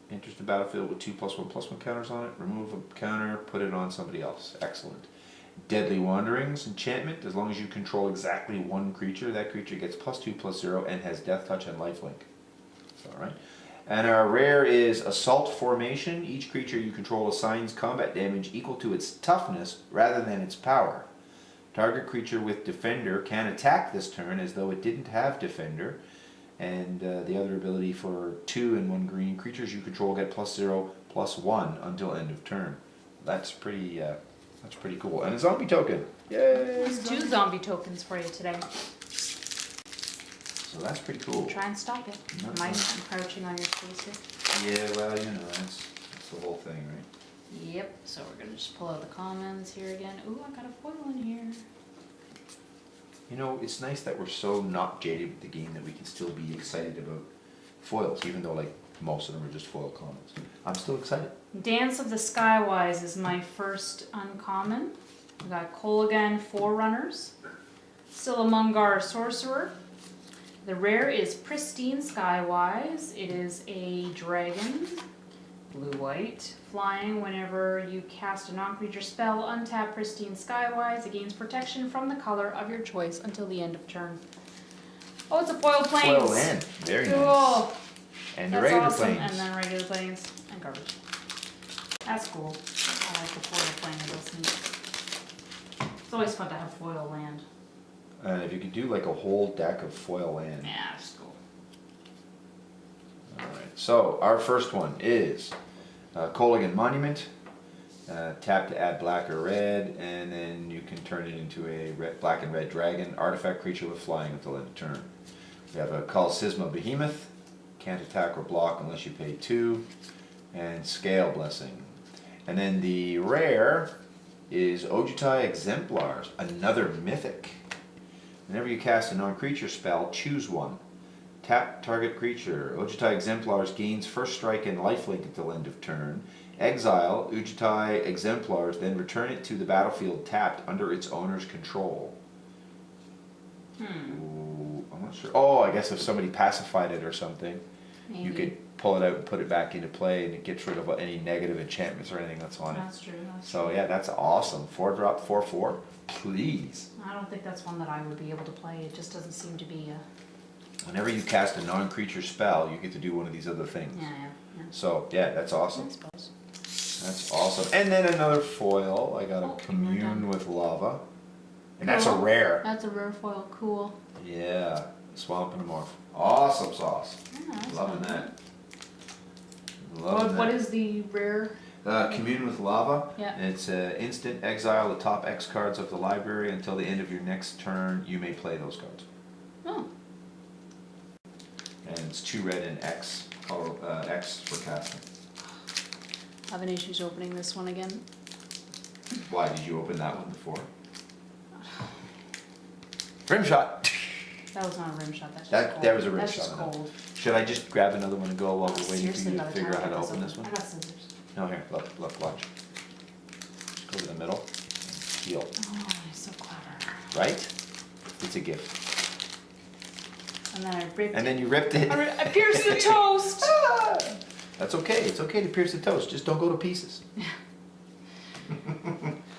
B: Enters the battlefield with 2/+1/+1 counters on it. Remove a counter, put it on somebody else. Excellent. Deadly Wanderings enchantment. As long as you control exactly one creature, that creature gets +2/+0 and has Death Touch and Lifelink. Alright. And our rare is Assault Formation. Each creature you control assigns combat damage equal to its toughness rather than its power. Target creature with Defender can attack this turn as though it didn't have Defender. And the other ability for 2 and 1 green, creatures you control get +0/+1 until end of turn. That's pretty cool. And a zombie token. Yay!
A: There's 2 zombie tokens for you today.
B: So that's pretty cool.
A: Try and stop it. I'm crouching on your face here.
B: Yeah, well, that's the whole thing, right?
A: Yep. So we're gonna just pull out the commons here again. Ooh, I got a foil in here.
B: You know, it's nice that we're so not jaded with the game that we can still be excited about foils, even though like most of them are just foil commons. I'm still excited.
A: Dance of the Skywise is my first uncommon. We got Kolaghan Forerunners, Silumgar Sorcerer. The rare is Pristine Skywise. It is a dragon, blue-white, flying. Whenever you cast a non-creature spell, untap Pristine Skywise. It gains protection from the color of your choice until the end of turn. Oh, it's a foil plains.
B: Foil land. Very
A: cool.
B: Nice. And the regular
A: awesome.
B: plains.
A: And then regular plains and garbage. That's cool. I like the foil plains. That's neat. It's always fun to have foil land.
B: And if you could do like a whole deck of foil land.
A: Yeah, that's cool.
B: Alright, so our first one is Kolaghan Monument. Tap to add black or red, and then you can turn it into a black and red dragon, artifact creature with flying until end of turn. We have a Kalsisma Behemoth. Can't attack or block unless you pay 2. And Scale Blessing. And then the rare is Ojutai Exemplars, another mythic. Whenever you cast a non-creature spell, choose one. Tap target creature. Ojutai Exemplars gains first strike and lifelink until end of turn. Exile Ojutai Exemplars, then return it to the battlefield tapped under its owner's control. Ooh, I'm not sure. Oh, I guess if somebody pacified it or something,
A: Maybe.
B: you could pull it out and put it back into play, and it gets rid of any negative enchantments or anything that's on it.
A: That's true. That's
B: So
A: true.
B: yeah, that's awesome. 4-drop, 4/4. Please.
A: I don't think that's one that I would be able to play. It just doesn't seem to be a...
B: Whenever you cast a non-creature spell, you get to do one of these other things.
A: Yeah.
B: So yeah, that's awesome.
A: I suppose.
B: That's awesome. And then another foil. I got a
A: Oh,
B: Commune
A: done.
B: with Lava. And that's a
A: Cool.
B: rare.
A: That's a rare foil. Cool.
B: Yeah. Swamp and a morph. Awesome sauce.
A: Yeah, that's
B: Loving
A: fun.
B: that. Loving
A: What
B: that.
A: is the rare?
B: Commune with Lava.
A: Yeah.
B: And it's instant exile the top X cards of the library until the end of your next turn. You may play those cards.
A: Oh.
B: And it's 2 red and X. Color, X for casting.
A: Having issues opening this one again.
B: Why did you open that one before? Rim shot.
A: That was not a rim shot. That's just
B: That-
A: cold.
B: that was a rim
A: That's
B: shot,
A: just
B: I know.
A: cold.
B: Should I just grab another one and go while we're waiting for
A: Seriously,
B: you
A: by
B: to
A: the
B: figure
A: time
B: out how
A: I
B: to
A: get
B: open this one?
A: I got scissors.
B: No, here, look, watch. Just go to the middle and peel.
A: Oh, you're so clever.
B: Right? It's a gift.
A: And then I ripped
B: And then you ripped it.
A: I pierced the toast!
B: Ah! That's okay. It's okay to pierce the toast. Just don't go to pieces.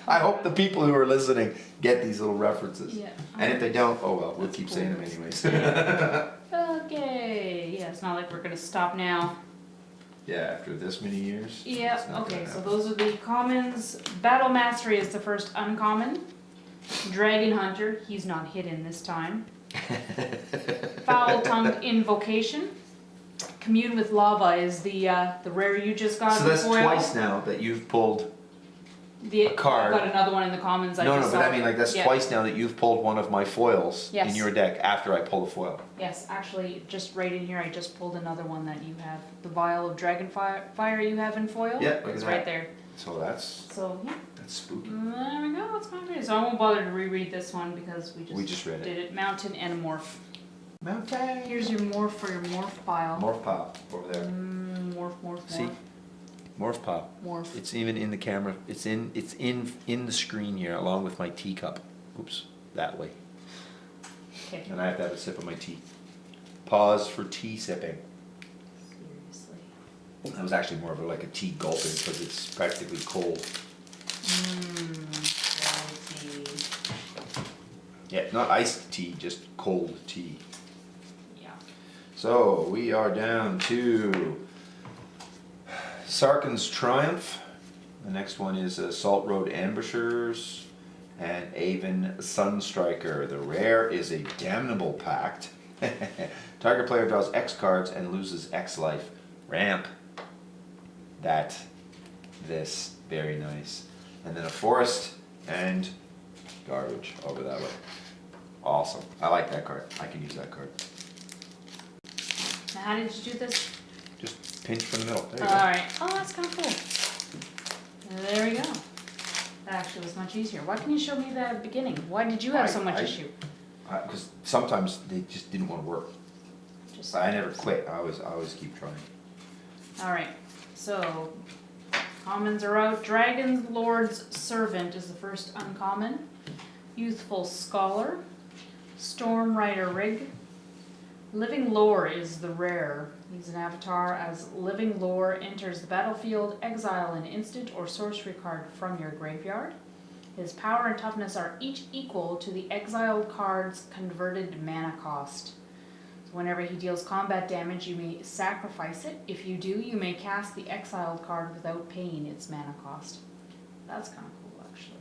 B: I hope the people who are listening get these little references.
A: Yeah.
B: And if they don't, oh well, we'll
A: That's
B: keep
A: cool.
B: saying them anyways.
A: Okay. Yeah, it's not like we're gonna stop now.
B: Yeah, after this many years.
A: Yeah,
B: it's not
A: okay,
B: gonna
A: so
B: happen.
A: those are the commons. Battle Mastery is the first uncommon. Dragon Hunter, he's not hidden this time. Foul-tongued Invocation. Commune with Lava is the rare you just got.
B: So that's
A: foil.
B: twice now that you've pulled. a card.
A: I've got another one in the commons.
B: No,
A: just
B: but
A: saw.
B: I mean like that's
A: Yeah.
B: twice now that you've pulled one of my foils
A: Yes.
B: in your deck after I pull a foil.
A: Yes, actually, just right in here, I just pulled another one that you have. The vial of dragon fire you have in foil.
B: Yeah, look
A: It's
B: at
A: right
B: that.
A: there.
B: So that's
A: So yeah,
B: spooky.
A: there we go. That's my read. So I won't bother to reread this one because
B: We just read
A: did
B: it.
A: it. Mountain and morph.
B: Mountain.
A: Here's your morph for your morph pile.
B: Morph pop over there.
A: Morph.
B: See? Morph pop.
A: Morph.
B: It's even in the camera. It's in the screen here along with my teacup. Oops, that way.
A: Okay.
B: And I have to have a sip of my tea. Pause for tea sipping.
A: Seriously.
B: That was actually more of like a tea gulping because it's practically cold.
A: Quality.
B: Yeah, not iced tea, just cold tea.
A: Yeah.
B: So we are down to Sarkhan's Triumph. The next one is Salt Road Ambushers and Avon Sunstriker. The rare is a Damnable Pact. Target player draws X cards and loses X life. Ramp. This. Very nice. And then a forest and garbage over that way. Awesome. I like that card. I can use that card.
A: Now, how did you do this?
B: Just pinch from the middle. There you go.
A: Alright. Oh, that's kind of cool. There we go. That actually was much easier. Why can you show me the beginning? Why did you have so much issue?
B: Because sometimes they just didn't want to work.
A: Just
B: But I never quit. I always keep trying.
A: Alright, so commons are out. Dragonlord's Servant is the first uncommon. Youthful Scholar. Storm Rider Rig. Living Lore is the rare. He's an avatar. As Living Lore enters the battlefield, exile an instant or sorcery card from your graveyard. His power and toughness are each equal to the exiled card's converted mana cost. So whenever he deals combat damage, you may sacrifice it. If you do, you may cast the exiled card without paying its mana cost. That's kind of cool, actually.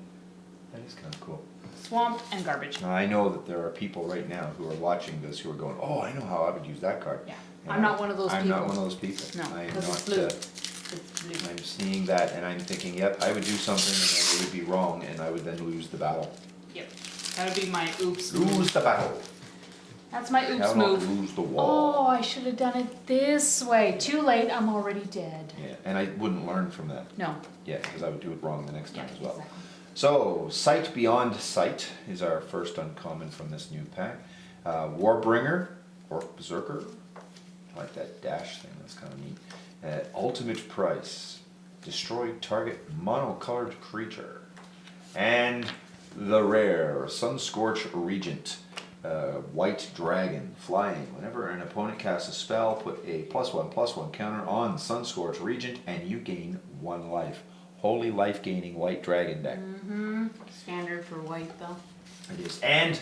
B: That is kind of cool.
A: Swamp and garbage.
B: Now, I know that there are people right now who are watching this who are going, oh, I know how I would use that card.
A: Yeah.
B: And
A: I'm not one of those
B: I'm
A: people.
B: not one of those people.
A: No,
B: I am
A: because it's
B: not,
A: blue. It's blue.
B: I'm seeing that and I'm thinking, yep, I would do something and then it would be wrong and I would then lose the battle.
A: Yep. That would be my oops
B: Lose
A: move.
B: the battle.
A: That's my oops
B: Shall not
A: move.
B: lose the wall.
A: Oh, I should have done it this way. Too late, I'm already dead.
B: Yeah, and I wouldn't learn from that.
A: No.
B: Yeah, because I would do it wrong the next
A: Yeah,
B: time as well.
A: exactly.
B: So, Sight Beyond Sight is our first uncommon from this new pack. Warbringer, or Berserker, I like that dash thing, that's kind of neat. Ultimate Price, destroy target monocolored creature. And the rare Sunscorch Regent, white dragon, flying. Whenever an opponent casts a spell, put a +1/+1 counter on Sunscorch Regent and you gain 1 life. Holy life gaining white dragon deck.
A: Standard for white though.
B: It is. And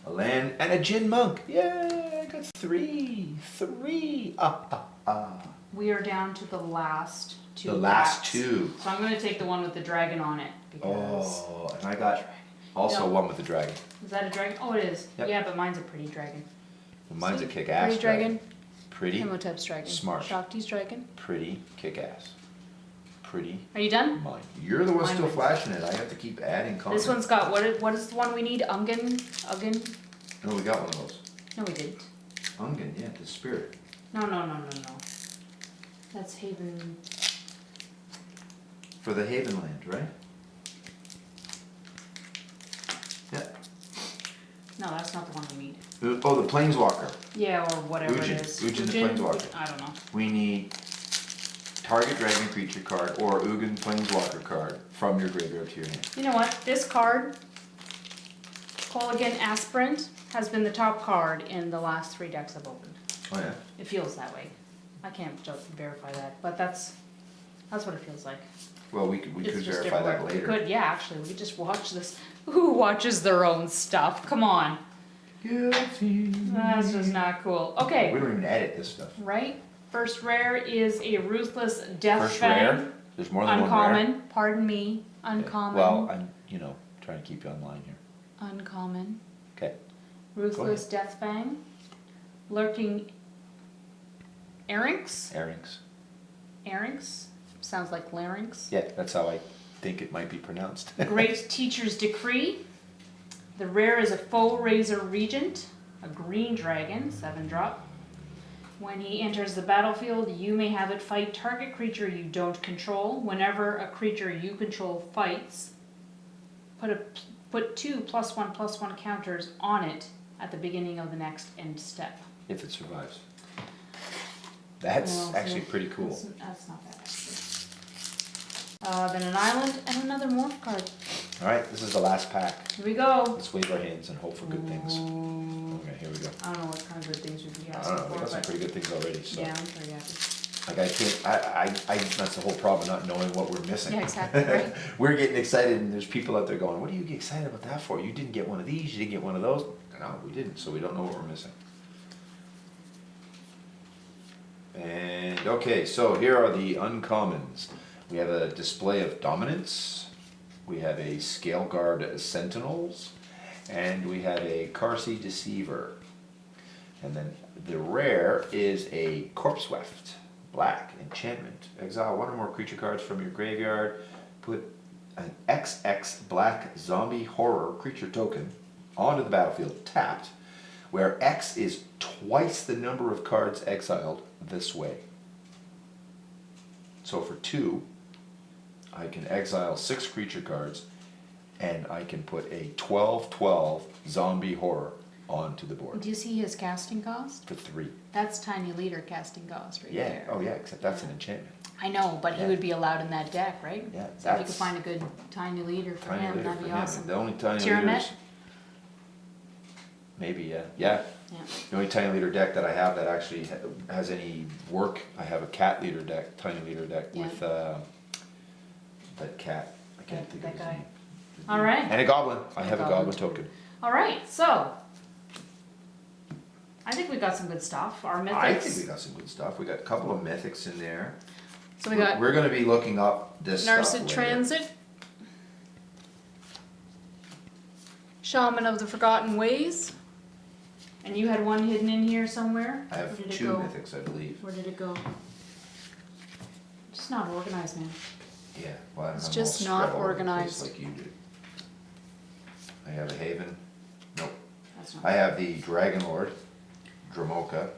B: a land and a Jin Monk. Yeah, I got 3. 3.
A: We are down to the last 2
B: The last
A: packs.
B: 2.
A: So I'm going to take the one with the dragon on it. Because
B: Oh, and I got also
A: No.
B: one with the dragon.
A: Is that a dragon? Oh, it is.
B: Yep.
A: Yeah, but mine's a pretty dragon.
B: Well, mine's
A: See?
B: a kick-ass
A: Pretty dragon.
B: Pretty,
A: Hemotep's dragon.
B: Smart.
A: Shakti's dragon.
B: pretty, kick-ass. Pretty,
A: Are you done?
B: mine. You're the one
A: Mine
B: still
A: wins.
B: flashing it. I have to keep adding content.
A: This one's got, what is the one we need? Ungen?
B: No, we got one of those.
A: No, we didn't.
B: Ungen, yeah, the spirit.
A: No. That's Haven.
B: For the Haven land, right? Yeah.
A: No, that's not the one we need.
B: Oh, the Planeswalker.
A: Yeah, or whatever
B: Ujin.
A: it is.
B: Ujin the Planeswalker.
A: I don't know.
B: We need target dragon creature card or Ugin Planeswalker card from your graveyard to your hand.
A: You know what? This card, Kolaghan Aspirant, has been the top card in the last 3 decks I've opened.
B: Oh yeah?
A: It feels that way. I can't verify that, but that's what it feels like.
B: Well, we could
A: It's just
B: verify that
A: everywhere.
B: later.
A: We could, yeah, actually, we could just watch this. Who watches their own stuff? Come on.
B: Guilty.
A: That's just not cool. Okay,
B: We don't even edit this stuff.
A: right? First rare is a Ruthless Death
B: First
A: Fang.
B: rare? There's more than one rare?
A: Uncommon, pardon me. Uncommon.
B: Well, I'm, trying to keep you online here.
A: Uncommon.
B: Okay.
A: Ruthless Death Fang. Lurking Arynx. Arynx. Sounds like larynx.
B: Yeah, that's how I think it might be pronounced.
A: Great Teacher's Decree. The rare is a Foe-Razer Regent, a green dragon, 7-drop. When he enters the battlefield, you may have it fight target creature you don't control. Whenever a creature you control fights, put 2 +1/+1 counters on it at the beginning of the next end step.
B: If it survives. That's
A: Well,
B: actually
A: so
B: pretty cool.
A: That's not bad, actually. Then an island and another morph card.
B: Alright, this is the last pack.
A: Here we go.
B: Let's wave our hands and hope for good things. Okay, here we go.
A: I don't know what kind of good things we'd be
B: I
A: asking
B: don't know, we
A: for,
B: got some
A: but
B: pretty good things already, so.
A: yeah, I'm pretty happy.
B: Like I can't, that's the whole problem, not knowing what we're missing.
A: Yeah, exactly, right.
B: We're getting excited and there's people out there going, what do you get excited about that for? You didn't get one of these, you didn't get one of those. No, we didn't, so we don't know what we're missing. And okay, so here are the uncommons. We have a Display of Dominance, we have a Scale Guard Sentinels, and we have a Carsey Deceiver. And then the rare is a Corpseweft, black, enchantment. Exile 1 or more creature cards from your graveyard, put an XX black zombie horror creature token onto the battlefield tapped, where X is twice the number of cards exiled this way. So for 2, I can exile 6 creature cards and I can put a 12/12 zombie horror onto the board
A: Do you see his casting cost?
B: for 3.
A: That's Tiny Leader casting cost right
B: Yeah,
A: there.
B: oh yeah, except that's an enchantment.
A: I know, but he
B: Yeah.
A: would be allowed in that deck, right?
B: Yeah,
A: So if we
B: that's-
A: could find a good Tiny Leader for
B: Tiny
A: him,
B: leader
A: that'd
B: for
A: be
B: him.
A: awesome.
B: The only tiny
A: Tyramet?
B: leaders, maybe, yeah.
A: Yeah.
B: The only tiny leader deck that I have that actually has any work, I have a cat leader deck, tiny leader deck
A: Yeah.
B: with that cat. I can't think
A: That
B: of his
A: guy.
B: name.
A: All right.
B: And a goblin. I have a
A: goblin
B: goblin token.
A: All right, so I think we got some good stuff. Our mythics.
B: I think we got some good stuff. We got a couple of mythics in there.
A: So we got
B: We're going to be looking up this stuff
A: Narset
B: later.
A: Transit. Shaman of the Forgotten Ways. And you had one hidden in here somewhere?
B: I have
A: Where did it
B: 2
A: go?
B: mythics, I believe.
A: Where did it go? Just not organized, man.
B: Yeah, well, I'm
A: It's
B: all
A: just
B: spread
A: not
B: all over the place
A: organized.
B: like you do. I have a Haven. Nope.
A: That's not.
B: I have the Dragonlord Dromoka.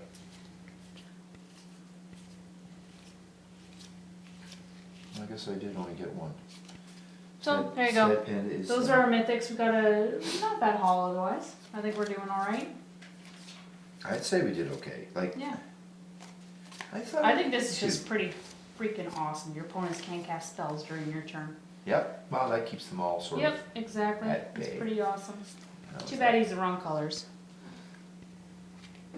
B: I guess I did only get one.
A: So, there you go.
B: Said pen is,
A: Those are our mythics. We got a not bad haul otherwise. I think we're doing alright.
B: I'd say we did okay. Like,
A: Yeah.
B: I
A: think this is just pretty freaking awesome. Your opponents can't cast spells during your turn.
B: Yep. Well, that keeps them all sort of.
A: Yep, exactly.
B: at
A: It's
B: bay.
A: pretty awesome.
B: How's
A: Too
B: that?
A: bad he's the wrong colors.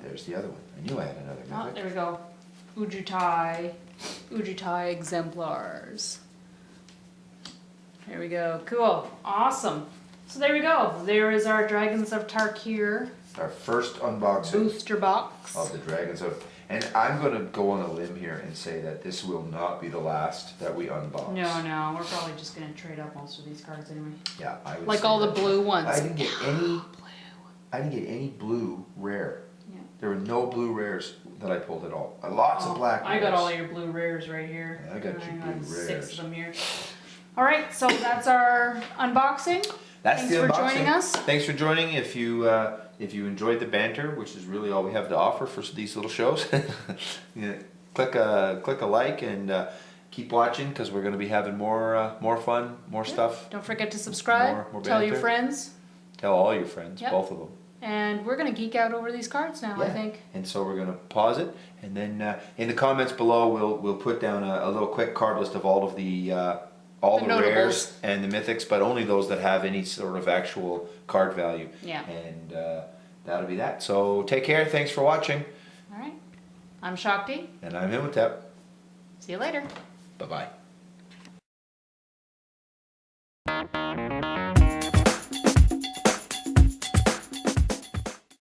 B: There's the other one. I knew I had another
A: Oh,
B: mythic.
A: there we go. Ojutai Exemplars. There we go. Cool. Awesome. So there we go. There is our Dragons of Tarkir
B: Our first unboxing
A: booster box.
B: of the Dragons of, and I'm gonna go on a limb here and say that this will not be the last that we unbox.
A: No, we're probably just gonna trade up most of these cards anyway.
B: Yeah, I would
A: Like
B: say
A: all the
B: that.
A: blue ones.
B: I didn't get any. I didn't get any blue rare.
A: Yeah.
B: There were no blue rares that I pulled at all. Lots of black.
A: I got
B: rares.
A: all your blue rares right here.
B: Yeah, I got your blue
A: 6
B: rares.
A: of them here. Alright, so that's our unboxing.
B: That's
A: Thanks
B: the
A: for
B: unboxing.
A: joining us.
B: Thanks for joining. If you enjoyed the banter, which is really all we have to offer for these little shows, yeah, click a like and keep watching because we're going to be having more fun, more stuff.
A: Don't forget to subscribe.
B: More
A: Tell your
B: banter.
A: friends.
B: Tell all your friends,
A: Yep.
B: both of them.
A: And we're gonna geek out over these cards now, I
B: Yeah.
A: think.
B: And so we're going to pause it, and then in the comments below, we'll put down a little quick card list of all of the
A: The notables.
B: rares and the mythics, but only those that have any sort of actual card value.
A: Yeah.
B: And that'll be that. So take care. Thanks for watching.
A: Alright. I'm Shakti.
B: And I'm Himotep.
A: See you later.
B: Bye bye.